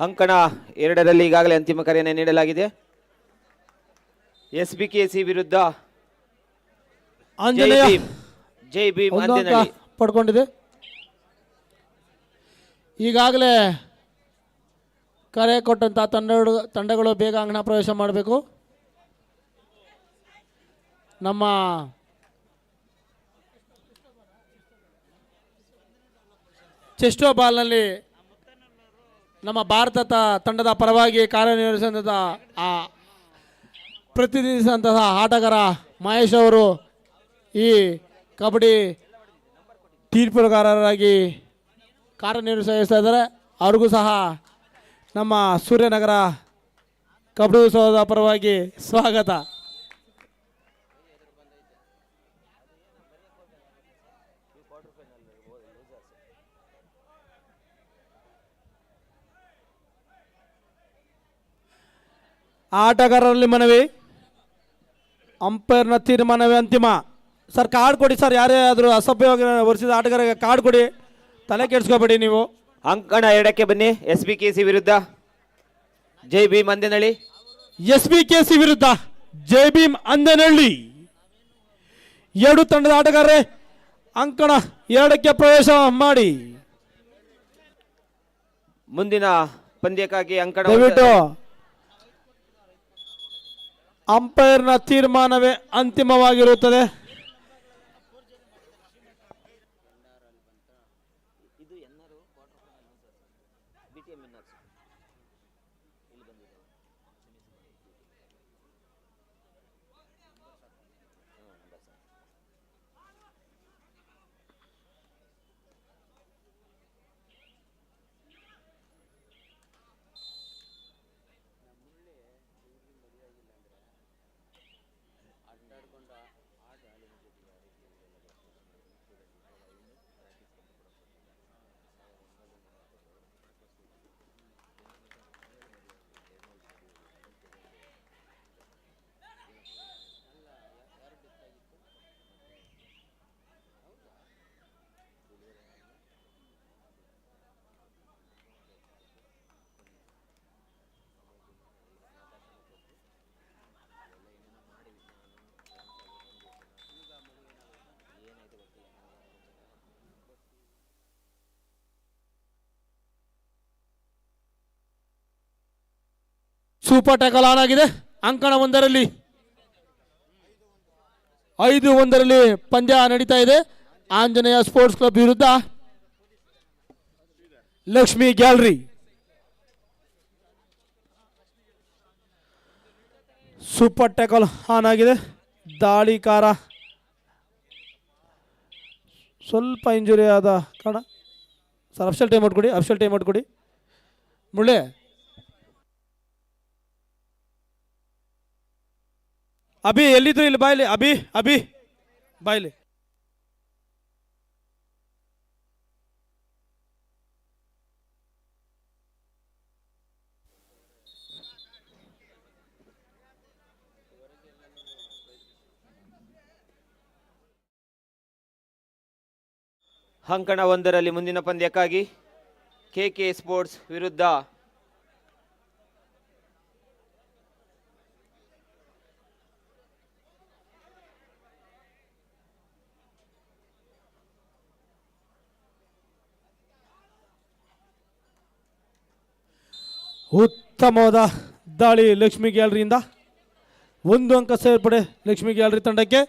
ಅಂಕಣ 2ರಲ್ಲಿ ಈಗಾಗಲೇ ಅಂತಿಮ ಕರೆಯನ್ನು ನೀಡಲಾಗಿದೆ. SBKC ವಿರುದ್ಧ ಜೈ ಭೀಮ್ ಅಂದಿನಳ್ಳಿ ಪಡ್ಕೊಂಡಿದೆ. ಈಗಾಗಲೇ ಕರೆ ಕೊಟ್ಟಂತ ತಂಡಗಳು ಬೇಗ ಅಂಗಣ ಪ್ರವೇಶ ಮಾಡಬೇಕು. ನಮ್ಮ ಚೆಸ್ಟೋ ಬಾಲ್ನಲ್ಲಿ ನಮ್ಮ ಭಾರತ ತಂಡದ ಪರವಾಗಿ ಕಾರ್ಯನಿರ್ವಹಿಸಿದಂತಹ ಪ್ರತಿನಿಧಿಸಿದಂತಹ ಆಟಗಾರ ಮಹೇಶ್ ಅವರು ಈ ಕಬಡ್ಡಿ ತೀರ್ಪುಗಾರರಾಗಿ ಕಾರ್ಯನಿರ್ವಹಿಸ್ತಾ ಇದ್ದಾರೆ. ಅವ್ರಿಗೂ ಸಹ ನಮ್ಮ ಸೂರ್ಯನಗರ ಕಬಡ್ಡಿ ಉತ್ಸವದ ಪರವಾಗಿ ಸ್ವಾಗತ. ಆಟಗಾರರಲ್ಲಿ ಮನವಿ, ಅಂಪೈರ್ನ ತೀರ್ಮಾನವೇ ಅಂತಿಮ. ಸರ್ ಕಾರ್ಡ್ ಕೊಡಿ ಸರ್, ಯಾರೇ ಆದರೂ ಅಸಭ್ಯವಾಗಿ ವರ್ಸಿದ ಆಟಗಾರರಿಗೆ ಕಾರ್ಡ್ ಕೊಡಿ, ತಲೆ ಕೆಡಿಸ್ಕೋಬೇಡಿ ನೀವು. ಅಂಕಣ 2ಕ್ಕೆ ಬನ್ನಿ. SBKC ವಿರುದ್ಧ ಜೈ ಭೀಮ್ ಅಂದಿನಳ್ಳಿ. SBKC ವಿರುದ್ಧ ಜೈ ಭೀಮ್ ಅಂದನಹಳ್ಳಿ ಎರಡು ತಂಡದ ಆಟಗಾರರೇ ಅಂಕಣ 2ಕ್ಕೆ ಪ್ರವೇಶ ಮಾಡಿ. ಮುಂದಿನ ಪಂದ್ಯಕ್ಕಾಗಿ ಅಂಕಣ ದಯವಿಟ್ಟು ಅಂಪೈರ್ನ ತೀರ್ಮಾನವೇ ಅಂತಿಮವಾಗಿರುತ್ತದೆ. ಸೂಪರ್ ಟ್ಯಾಕಲ್ ಆನ್ ಆಗಿದೆ. ಅಂಕಣ 1ರಲ್ಲಿ 5-1 ಪಂದ್ಯ ನಡೀತಾ ಇದೆ. ಆಂಜನೇಯ ಸ್ಪೋರ್ಟ್ಸ್ ಕ್ಲಬ್ ವಿರುದ್ಧ Lakshmi gallery. Super tackle on ಆಗಿದೆ. ದಾಳಿಕಾರ ಸ್ವಲ್ಪ ಇಂಜುರಿ ಆದ ಕಾರಣ ಸರ್ ಅಫ್ಷಲ್ ಟೈಮ್ ಔಟ್ ಕೊಡಿ. ಮುಳ್ಳೆ ಅಭಿ ಎಲ್ಲಿದ್ರು ಇಲ್ಲಿ ಬಾಯ್ಲಿ. ಅಭಿ ಬಾಯ್ಲಿ. ಅಂಕಣ 1ರಲ್ಲಿ ಮುಂದಿನ ಪಂದ್ಯಕ್ಕಾಗಿ KK ಸ್ಪೋರ್ಟ್ಸ್ ವಿರುದ್ಧ ಉತ್ತಮವಾದ ದಾಳಿ ಲಕ್ಷ್ಮಿ ಗ್ಯಾಲರಿಯಿಂದ. 1 ಅಂಕ ಸೇರ್ಪಡೆ ಲಕ್ಷ್ಮಿ ಗ್ಯಾಲರಿ ತಂಡಕ್ಕೆ.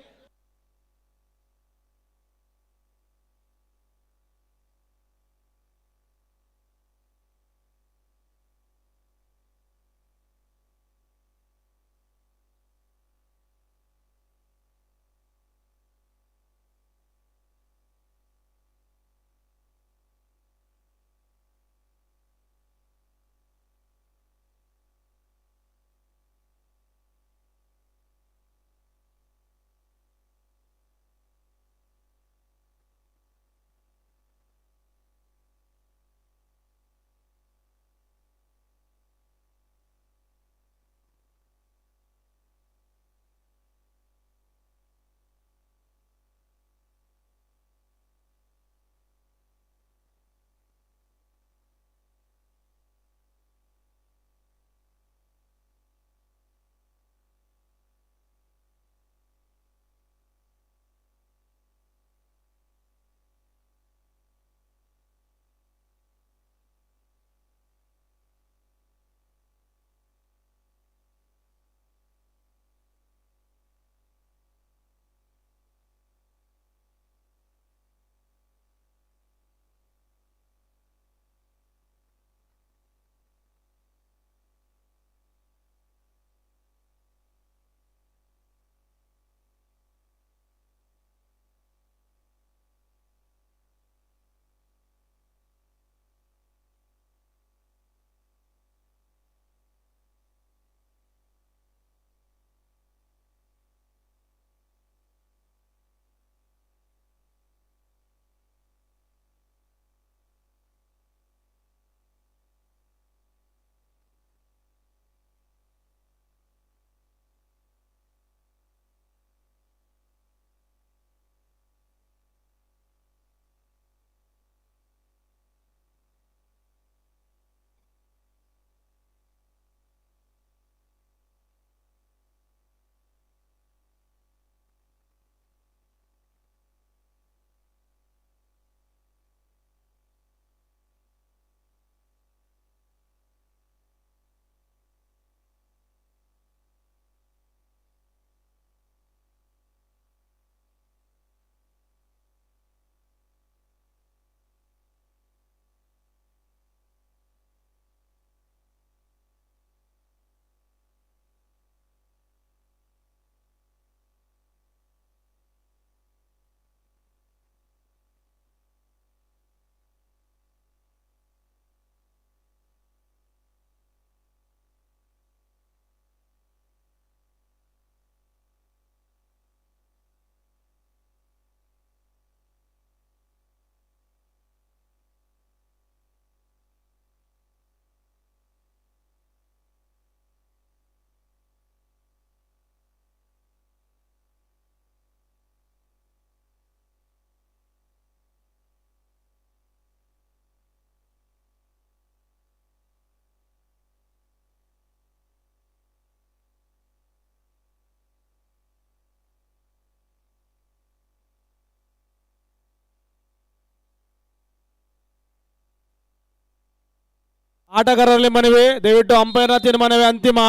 ಆಟಗಾರರಲ್ಲಿ ಮನವಿ, ದಯವಿಟ್ಟು ಅಂಪೈರ್ನ ತೀರ್ಮಾನವೇ ಅಂತಿಮ.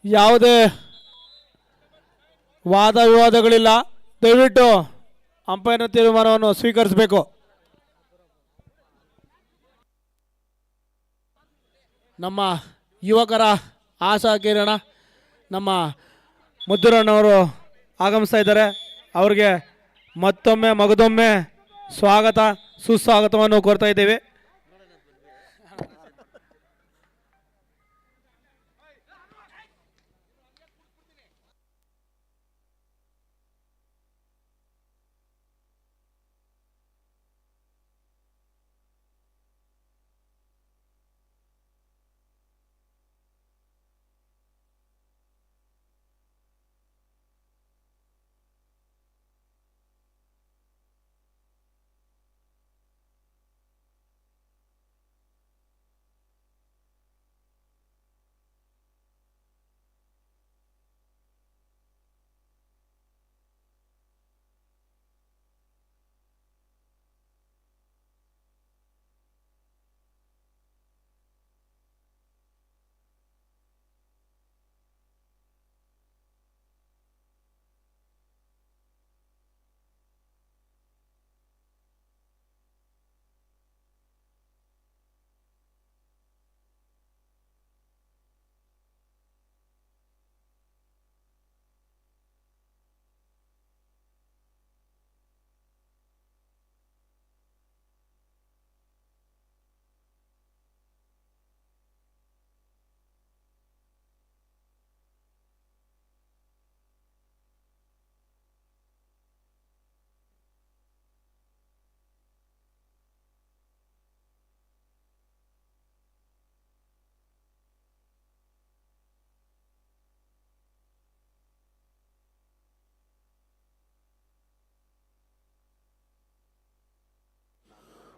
ಯಾವುದೇ ವಾದ ವಿವಾದಗಳಿಲ್ಲ. ದಯವಿಟ್ಟು ಅಂಪೈರ್ನ ತೀರ್ಮಾನವನ್ನು ಸ್ವೀಕರಿಸಬೇಕು. ನಮ್ಮ ಯುವಕರ ಆಶಾ ಕಿರಣ ನಮ್ಮ ಮುದ್ದುರಣ್ಣವರು ಆಗಮಿಸ್ತಾ ಇದ್ದಾರೆ. ಅವ್ರಿಗೆ ಮತ್ತೊಮ್ಮೆ ಮಗದೊಮ್ಮೆ ಸ್ವಾಗತ ಸುಸ್ವಾಗತವನ್ನು ಕೋರ್ತಾ ಇದ್ದೇವೆ.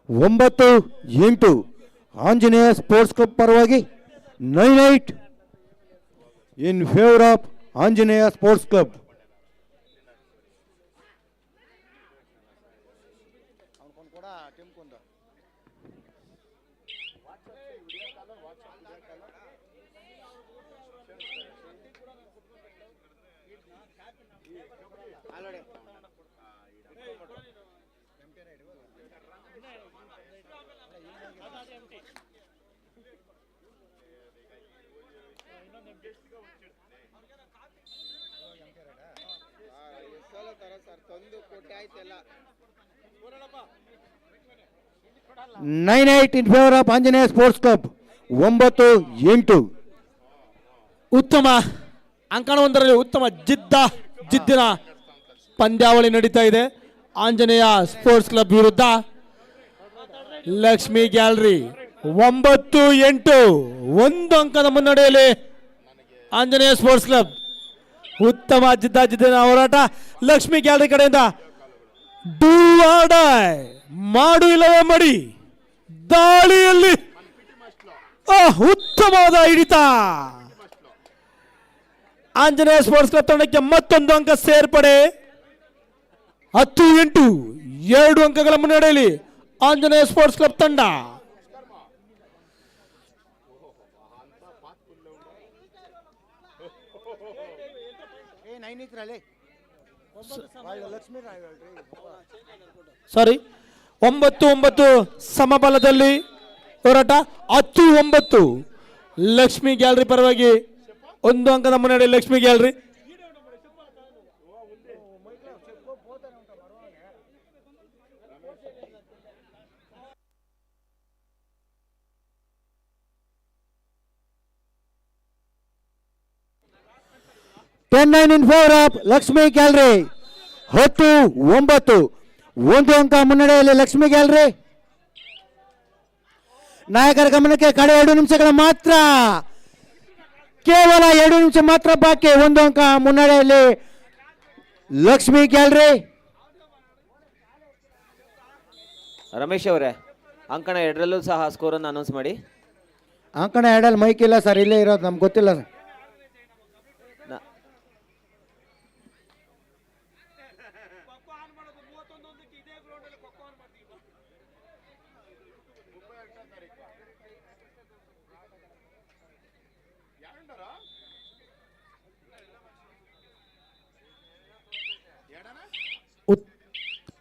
ಒಂಬತ್ತು ಎಂಟು ಆಂಜನೇಯ ಸ್ಪೋರ್ಟ್ಸ್ ಕ್ಲಬ್ ಪರವಾಗಿ 9-8 in favour of Anjaneya sports club. Nine eight in favour of Anjaneya sports club. 9-8 ಉತ್ತಮ ಅಂಕಣವೊಂದರಲ್ಲಿ ಉತ್ತಮ ಜಿದ್ದಿನ ಪಂದ್ಯಾವಳಿ ನಡೀತಾ ಇದೆ. ಆಂಜನೇಯ ಸ್ಪೋರ್ಟ್ಸ್ ಕ್ಲಬ್ ವಿರುದ್ಧ ಲಕ್ಷ್ಮಿ ಗ್ಯಾಲರಿ 9-8 ಒಂದು ಅಂಕದ ಮುನ್ನಡೆಯಲ್ಲಿ ಆಂಜನೇಯ ಸ್ಪೋರ್ಟ್ಸ್ ಕ್ಲಬ್. ಉತ್ತಮ ಜಿದ್ದಿನ ಹೋರಾಟ ಲಕ್ಷ್ಮಿ ಗ್ಯಾಲರಿ ಕಡೆಯಿಂದ. ಡೂ ಆರ್ ಡೈ, ಮಾಡು ಇಲ್ಲವೇ ಮಡಿ ದಾಳಿಯಲ್ಲಿ ಉತ್ತಮವಾದ ಹಿಡಿತ. ಆಂಜನೇಯ ಸ್ಪೋರ್ಟ್ಸ್ ಕ್ಲಬ್ ತಂಡಕ್ಕೆ ಮತ್ತೊಂದು ಅಂಕ ಸೇರ್ಪಡೆ. 10-8 2 ಅಂಕಗಳ ಮುನ್ನಡೆಯಲ್ಲಿ ಆಂಜನೇಯ ಸ್ಪೋರ್ಟ್ಸ್ ಕ್ಲಬ್ ತಂಡ. ಸಾರಿ 9-9 ಸಮಬಲದಲ್ಲಿ ಹೋರಾಟ. 10-9 ಲಕ್ಷ್ಮಿ ಗ್ಯಾಲರಿ ಪರವಾಗಿ ಒಂದು ಅಂಕದ ಮುನ್ನಡೆ Lakshmi gallery. In favour of Lakshmi gallery. 10-9 ಒಂದು ಅಂಕ ಮುನ್ನಡೆಯಲ್ಲಿ ಲಕ್ಷ್ಮಿ ಗ್ಯಾಲರಿ. ನಾಯಕರ ಗಮನಕ್ಕೆ ಕಡೆ 2 ನಿಮಿಷಗಳ ಮಾತ್ರ, ಕೇವಲ 2 ನಿಮಿಷ ಮಾತ್ರ ಬಾಕಿ. ಒಂದು ಅಂಕ ಮುನ್ನಡೆಯಲ್ಲಿ ಲಕ್ಷ್ಮಿ ಗ್ಯಾಲರಿ. ರಮೇಶ್ ಅವರೇ, ಅಂಕಣ 2ರಲ್ಲೂ ಸಹ ಸ್ಕೋರನ್ನು ಅನೌನ್ಸ್ ಮಾಡಿ. ಅಂಕಣ 2 ಮೈಕ್ ಇಲ್ಲ ಸರ್, ಇಲ್ಲೇ ಇರೋದು, ನಮ್ಗೆ ಗೊತ್ತಿಲ್ಲ ಸರ್.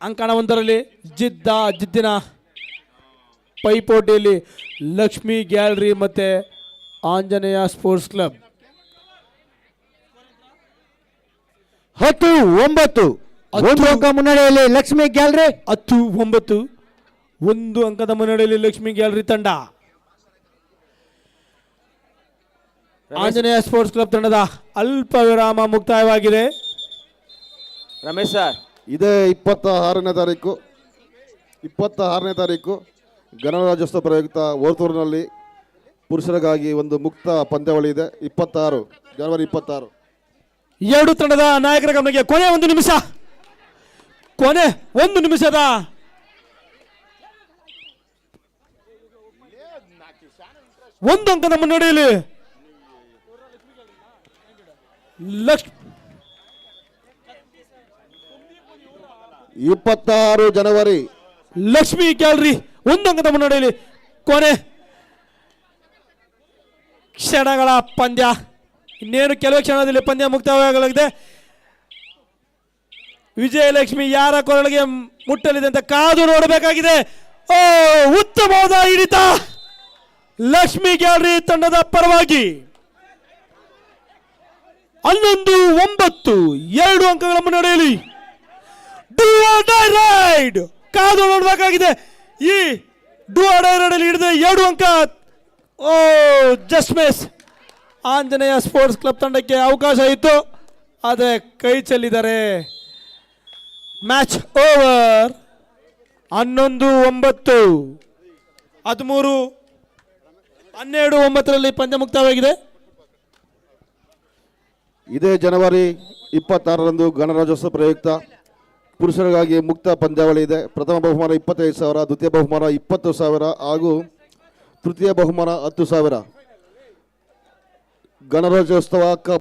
ಅಂಕಣ ಒಂದರಲ್ಲಿ ಜಿದ್ದಿನ ಪೈಪೋಟಿಯಲ್ಲಿ ಲಕ್ಷ್ಮಿ ಗ್ಯಾಲರಿ ಮತ್ತೆ ಆಂಜನೇಯ ಸ್ಪೋರ್ಟ್ಸ್ ಕ್ಲಬ್ 10-9 ಒಂದು ಅಂಕ ಮುನ್ನಡೆಯಲ್ಲಿ ಲಕ್ಷ್ಮಿ ಗ್ಯಾಲರಿ 10-9 ಒಂದು ಅಂಕದ ಮುನ್ನಡೆಯಲ್ಲಿ ಲಕ್ಷ್ಮಿ ಗ್ಯಾಲರಿ ತಂಡ. ಆಂಜನೇಯ ಸ್ಪೋರ್ಟ್ಸ್ ಕ್ಲಬ್ ತಂಡದ ಅಲ್ಪ ವಿರಾಮ ಮುಕ್ತಾಯವಾಗಿದೆ. ರಮೇಶ್ ಸರ್, ಇದೇ 26ನೇ ತಾರೀಕು ಗಣರಾಜ್ಯೋತ್ಸವ ಪ್ರಯುಕ್ತ ಓರ್ತೂರಿನಲ್ಲಿ ಪುರುಷರಿಗಾಗಿ ಒಂದು ಮುಕ್ತ ಪಂದ್ಯಾವಳಿ ಇದೆ. ಜನವರಿ 26. ಎರಡು ತಂಡದ ನಾಯಕರ ಗಮನಕ್ಕೆ ಕೊನೆ ಒಂದು ನಿಮಿಷದ ಒಂದು ಅಂಕದ ಮುನ್ನಡೆಯಲ್ಲಿ 26 ಜನವರಿ ಲಕ್ಷ್ಮಿ ಗ್ಯಾಲರಿ ಒಂದು ಅಂಕದ ಮುನ್ನಡೆಯಲ್ಲಿ ಕೊನೆ ಕ್ಷಣಗಳ ಪಂದ್ಯ. ಇನ್ನೇನು ಕೆಲವು ಕ್ಷಣದಲ್ಲಿ ಪಂದ್ಯ ಮುಕ್ತಾಯವಾಗಲಿದೆ. ವಿಜಯಲಕ್ಷ್ಮಿ ಯಾರ ಕೊರಳಿಗೆ ಮುಟ್ಟಲಿದೆ ಅಂತ ಕಾದು ನೋಡಬೇಕಾಗಿದೆ. ಓ, ಉತ್ತಮವಾದ ಹಿಡಿತ ಲಕ್ಷ್ಮಿ ಗ್ಯಾಲರಿ ತಂಡದ ಪರವಾಗಿ. 11-9 2 ಅಂಕಗಳ ಮುನ್ನಡೆಯಲ್ಲಿ ರೈಡ್ ಕಾದು ನೋಡಬೇಕಾಗಿದೆ. ಈ ರೈಡ್ ಅಲ್ಲಿ ಹಿಡಿದ 2 ಅಂಕ. Oh, just miss. Anjaneya sports club ತಂಡಕ್ಕೆ ಅವಕಾಶ ಇತ್ತು, ಆದರೆ ಕೈ ಚೆಲ್ಲಿದ್ದಾರೆ. Match over. 11-9 13-12-9 ಪಂದ್ಯ ಮುಕ್ತವಾಗಿದೆ. ಇದೇ ಜನವರಿ 26ರಂದು ಗಣರಾಜ್ಯೋತ್ಸವ ಪ್ರಯುಕ್ತ ಪುರುಷರಿಗಾಗಿ ಮುಕ್ತ ಪಂದ್ಯಾವಳಿ ಇದೆ. ಪ್ರಥಮ ಬಹುಮಾನ 25,000, ದ್ವಿತೀಯ ಬಹುಮಾನ 20,000 ಹಾಗೂ ತೃತೀಯ ಬಹುಮಾನ 10,000. ಗಣರಾಜ್ಯೋತ್ಸವ ಕಪ್